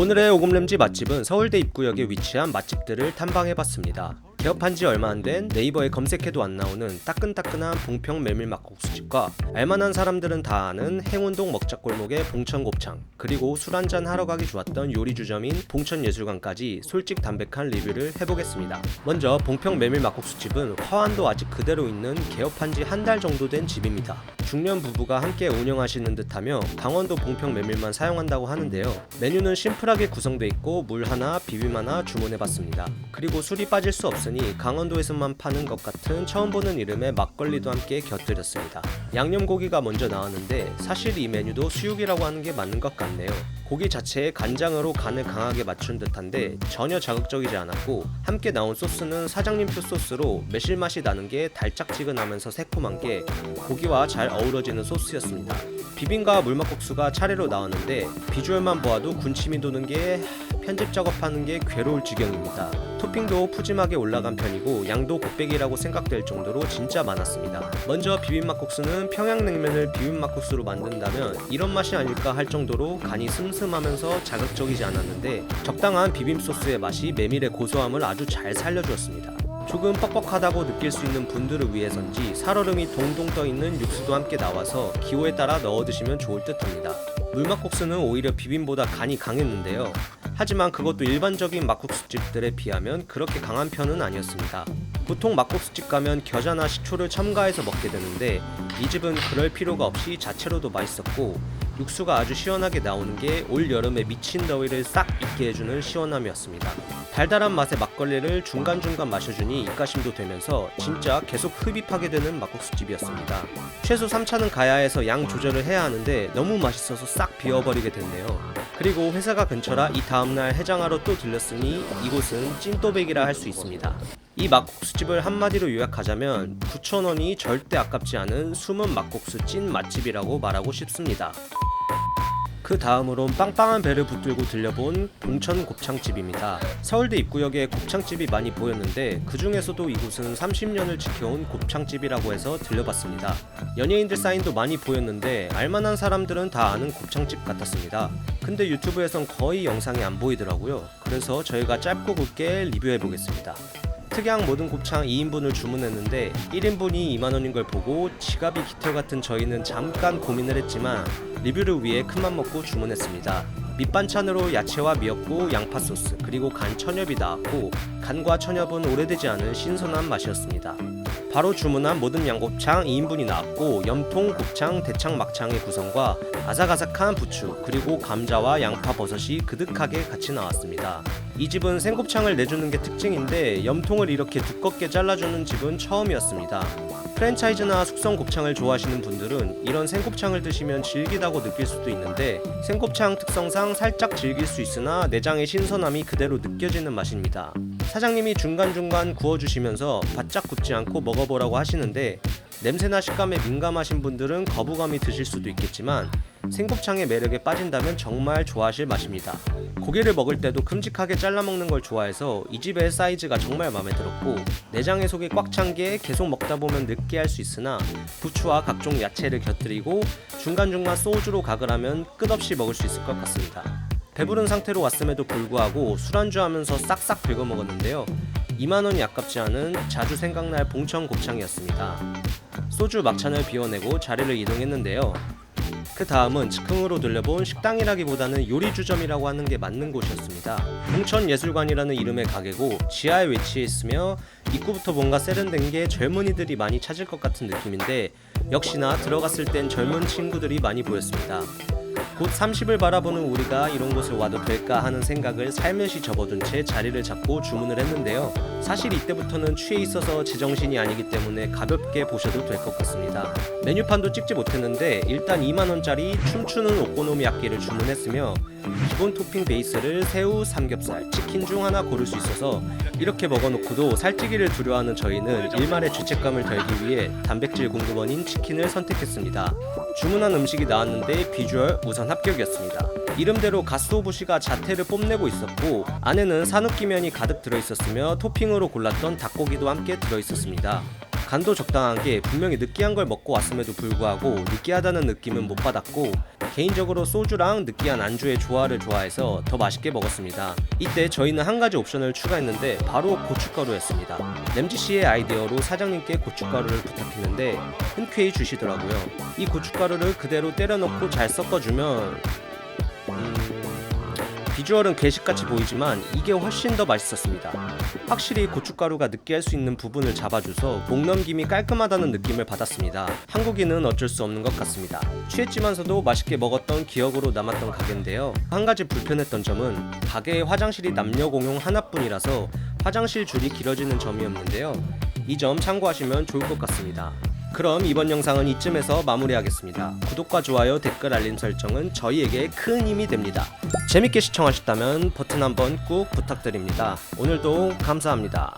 오늘의 오금램지 맛집은 서울대 입구역에 위치한 맛집들을 탐방해봤습니다. 개업한 지 얼마 안 된 네이버에 검색해도 안 나오는 따끈따끈한 봉평 메밀 막국수집과 알만한 사람들은 다 아는 행운동 먹자골목의 봉천곱창, 그리고 술 한잔 하러 가기 좋았던 요리주점인 봉천예술관까지 솔직 담백한 리뷰를 해보겠습니다. 먼저 봉평 메밀 막국수집은 화환도 아직 그대로 있는 개업한 지 한 달 정도 된 집입니다. 중년 부부가 함께 운영하시는 듯하며 강원도 봉평 메밀만 사용한다고 하는데요. 메뉴는 심플하게 구성되어 있고 물 하나, 비빔 하나 주문해봤습니다. 그리고 술이 빠질 수 없으니 강원도에서만 파는 것 같은 처음 보는 이름의 막걸리도 함께 곁들였습니다. 양념고기가 먼저 나왔는데 사실 이 메뉴도 수육이라고 하는 게 맞는 것 같네요. 고기 자체에 간장으로 간을 강하게 맞춘 듯한데 전혀 자극적이지 않았고, 함께 나온 소스는 사장님표 소스로 매실맛이 나는 게 달짝지근하면서 새콤한 게 고기와 잘 어우러지는 소스였습니다. 비빔과 물막국수가 차례로 나왔는데 비주얼만 보아도 군침이 도는 게 편집 작업하는 게 괴로울 지경입니다. 토핑도 푸짐하게 올라간 편이고 양도 곱빼기라고 생각될 정도로 진짜 많았습니다. 먼저 비빔막국수는 평양냉면을 비빔막국수로 만든다면 이런 맛이 아닐까 할 정도로 간이 슴슴하면서 자극적이지 않았는데 적당한 비빔소스의 맛이 메밀의 고소함을 아주 잘 살려주었습니다. 조금 뻑뻑하다고 느낄 수 있는 분들을 위해서인지 살얼음이 동동 떠있는 육수도 함께 나와서 기호에 따라 넣어 드시면 좋을 듯 합니다. 물막국수는 오히려 비빔보다 간이 강했는데요. 하지만 그것도 일반적인 막국수집들에 비하면 그렇게 강한 편은 아니었습니다. 보통 막국수집 가면 겨자나 식초를 첨가해서 먹게 되는데 이 집은 그럴 필요가 없이 자체로도 맛있었고, 육수가 아주 시원하게 나오는 게 올 여름에 미친 더위를 싹 잊게 해주는 시원함이었습니다. 달달한 맛의 막걸리를 중간중간 마셔주니 입가심도 되면서 진짜 계속 흡입하게 되는 막국수집이었습니다. 최소 3차는 가야 해서 양 조절을 해야 하는데 너무 맛있어서 싹 비워버리게 됐네요. 그리고 회사가 근처라 이 다음날 해장하러 또 들렸으니 이곳은 찐또백이라 할 수 있습니다. 이 막국수집을 한마디로 요약하자면 9,000원이 절대 아깝지 않은 숨은 막국수 찐 맛집이라고 말하고 싶습니다. 그 다음으론 빵빵한 배를 붙들고 들려본 봉천 곱창집입니다. 서울대 입구역에 곱창집이 많이 보였는데 그 중에서도 이곳은 30년을 지켜온 곱창집이라고 해서 들려봤습니다. 연예인들 사인도 많이 보였는데 알만한 사람들은 다 아는 곱창집 같았습니다. 근데 유튜브에선 거의 영상이 안 보이더라고요. 그래서 저희가 짧고 굵게 리뷰해보겠습니다. 특양 모든 곱창 2인분을 주문했는데 1인분이 2만원인 걸 보고 지갑이 깃털 같은 저희는 잠깐 고민을 했지만 리뷰를 위해 큰맘 먹고 주문했습니다. 밑반찬으로 야채와 미역국, 양파 소스, 그리고 간 천엽이 나왔고 간과 천엽은 오래되지 않은 신선한 맛이었습니다. 바로 주문한 모든 양곱창 2인분이 나왔고 염통, 곱창, 대창, 막창의 구성과 아삭아삭한 부추, 그리고 감자와 양파, 버섯이 그득하게 같이 나왔습니다. 이 집은 생곱창을 내주는 게 특징인데 염통을 이렇게 두껍게 잘라주는 집은 처음이었습니다. 프랜차이즈나 숙성 곱창을 좋아하시는 분들은 이런 생곱창을 드시면 질기다고 느낄 수도 있는데 생곱창 특성상 살짝 질길 수 있으나 내장의 신선함이 그대로 느껴지는 맛입니다. 사장님이 중간중간 구워주시면서 바짝 굽지 않고 먹어보라고 하시는데 냄새나 식감에 민감하신 분들은 거부감이 드실 수도 있겠지만 생곱창의 매력에 빠진다면 정말 좋아하실 맛입니다. 고기를 먹을 때도 큼직하게 잘라 먹는 걸 좋아해서 이 집의 사이즈가 정말 마음에 들었고 내장의 속이 꽉 찬 게 계속 먹다 보면 느끼할 수 있으나 부추와 각종 야채를 곁들이고 중간중간 소주로 각을 하면 끝없이 먹을 수 있을 것 같습니다. 배부른 상태로 왔음에도 불구하고 술안주하면서 싹싹 긁어 먹었는데요. 2만원이 아깝지 않은 자주 생각날 봉천 곱창이었습니다. 소주 막찬을 비워내고 자리를 이동했는데요. 그 다음은 즉흥으로 들려본 식당이라기보다는 요리주점이라고 하는 게 맞는 곳이었습니다. 봉천예술관이라는 이름의 가게고 지하에 위치해 있으며 입구부터 뭔가 세련된 게 젊은이들이 많이 찾을 것 같은 느낌인데 역시나 들어갔을 땐 젊은 친구들이 많이 보였습니다. 곧 30을 바라보는 우리가 이런 곳을 와도 될까 하는 생각을 살며시 접어둔 채 자리를 잡고 주문을 했는데요. 사실 이때부터는 취해 있어서 제정신이 아니기 때문에 가볍게 보셔도 될 것 같습니다. 메뉴판도 찍지 못했는데 일단 2만원짜리 춤추는 오코노미야끼를 주문했으며 기본 토핑 베이스를 새우, 삼겹살, 치킨 중 하나 고를 수 있어서 이렇게 먹어놓고도 살찌기를 두려워하는 저희는 일말의 죄책감을 덜기 위해 단백질 공급원인 치킨을 선택했습니다. 주문한 음식이 나왔는데 비주얼 우선 합격이었습니다. 이름대로 가스오부시가 자태를 뽐내고 있었고 안에는 산후기면이 가득 들어있었으며 토핑으로 골랐던 닭고기도 함께 들어있었습니다. 간도 적당한 게 분명히 느끼한 걸 먹고 왔음에도 불구하고 느끼하다는 느낌은 못 받았고 개인적으로 소주랑 느끼한 안주의 조화를 좋아해서 더 맛있게 먹었습니다. 이때 저희는 한 가지 옵션을 추가했는데 바로 고춧가루였습니다. 램지씨의 아이디어로 사장님께 고춧가루를 부탁했는데 흔쾌히 주시더라고요. 이 고춧가루를 그대로 때려 넣고 잘 섞어주면 비주얼은 괴식같이 보이지만 이게 훨씬 더 맛있었습니다. 확실히 고춧가루가 느끼할 수 있는 부분을 잡아줘서 목넘김이 깔끔하다는 느낌을 받았습니다. 한국인은 어쩔 수 없는 것 같습니다. 취했지만서도 맛있게 먹었던 기억으로 남았던 가게인데요. 한 가지 불편했던 점은 가게의 화장실이 남녀 공용 하나뿐이라서 화장실 줄이 길어지는 점이었는데요. 이 점 참고하시면 좋을 것 같습니다. 그럼 이번 영상은 이쯤에서 마무리하겠습니다. 구독과 좋아요, 댓글, 알림 설정은 저희에게 큰 힘이 됩니다. 재밌게 시청하셨다면 버튼 한번 꾹 부탁드립니다. 오늘도 감사합니다.